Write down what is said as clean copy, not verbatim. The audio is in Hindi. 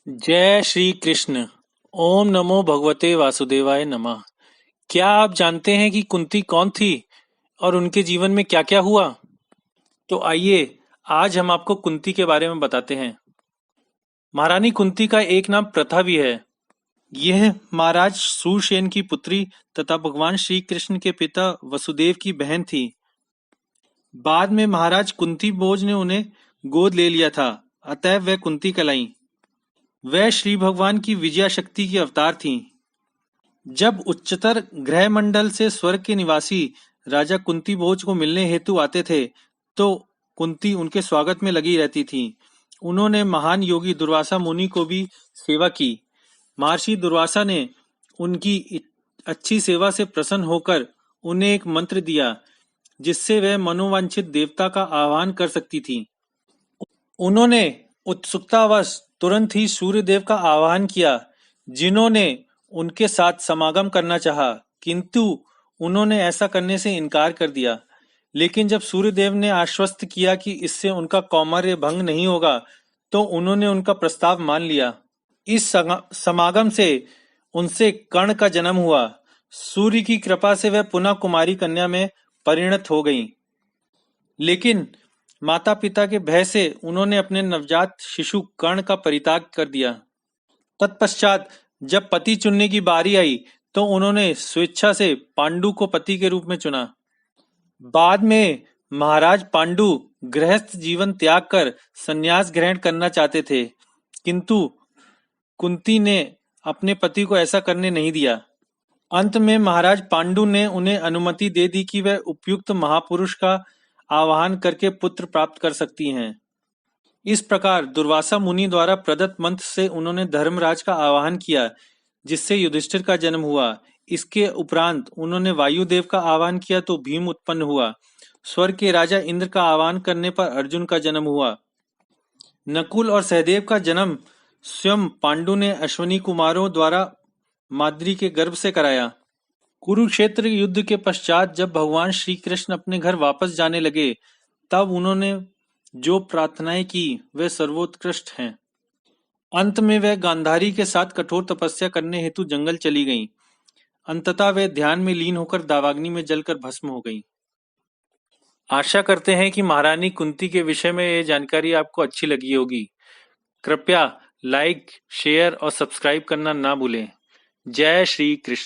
जय श्री कृष्ण। ओम नमो भगवते वासुदेवाय नमः। क्या आप जानते हैं कि कुंती कौन थी और उनके जीवन में क्या क्या हुआ? तो आइए आज हम आपको कुंती के बारे में बताते हैं। महारानी कुंती का एक नाम प्रथा भी है। यह महाराज सुरसेन की पुत्री तथा भगवान श्री कृष्ण के पिता वसुदेव की बहन थी। बाद में महाराज कुंती भोज ने उन्हें गोद ले लिया था, अतः वह कुंती कहलाई। वह श्री भगवान की विजया शक्ति की अवतार थीं। जब उच्चतर ग्रह मंडल से स्वर्ग के निवासी राजा कुंती भोज को मिलने हेतु आते थे, तो कुंती उनके स्वागत में लगी रहती थीं। उन्होंने महान योगी दुर्वासा मुनि को भी सेवा की। महर्षि दुर्वासा ने उनकी अच्छी सेवा से प्रसन्न होकर उन्हें एक मंत्र दिया, जिससे वह मनोवांछित देवता का आह्वान कर सकती थी। उन्होंने उत्सुकतावश तुरंत ही सूर्यदेव का आह्वान किया, जिन्होंने उनके साथ समागम करना चाहा, किंतु उन्होंने ऐसा करने से इनकार कर दिया। लेकिन जब सूर्यदेव ने आश्वस्त किया कि इससे उनका कौमार्य भंग नहीं होगा, तो उन्होंने उनका प्रस्ताव मान लिया। इस समागम से उनसे कर्ण का जन्म हुआ। सूर्य की कृपा से वह पुनः कुमारी कन्या में परिणत हो गईं। लेकिन माता पिता के भय से उन्होंने अपने नवजात शिशु कर्ण का परित्याग कर दिया। तत्पश्चात जब पति चुनने की बारी आई, तो उन्होंने स्वेच्छा से पांडु को पति के रूप में चुना। बाद में महाराज पांडु गृहस्थ जीवन त्याग कर संन्यास ग्रहण करना चाहते थे, किंतु कुंती ने अपने पति को ऐसा करने नहीं दिया। अंत में महाराज पांडु ने उन्हें अनुमति दे दी कि वह उपयुक्त महापुरुष का आवाहन करके पुत्र प्राप्त कर सकती हैं। इस प्रकार दुर्वासा मुनि द्वारा प्रदत्त मंत्र से उन्होंने धर्मराज का आवाहन किया, जिससे युधिष्ठिर का जन्म हुआ। इसके उपरांत उन्होंने वायुदेव का आवाहन किया तो भीम उत्पन्न हुआ। स्वर्ग के राजा इंद्र का आवाहन करने पर अर्जुन का जन्म हुआ। नकुल और सहदेव का जन्म स्वयं पांडु ने अश्विनी कुमारों द्वारा माद्री के गर्भ से कराया। कुरुक्षेत्र युद्ध के पश्चात जब भगवान श्री कृष्ण अपने घर वापस जाने लगे, तब उन्होंने जो प्रार्थनाएं की वे सर्वोत्कृष्ट हैं। अंत में वह गांधारी के साथ कठोर तपस्या करने हेतु जंगल चली गईं। अंततः वे ध्यान में लीन होकर दावाग्नि में जलकर भस्म हो गईं। आशा करते हैं कि महारानी कुंती के विषय में यह जानकारी आपको अच्छी लगी होगी। कृपया लाइक, शेयर और सब्सक्राइब करना ना भूलें। जय श्री कृष्ण।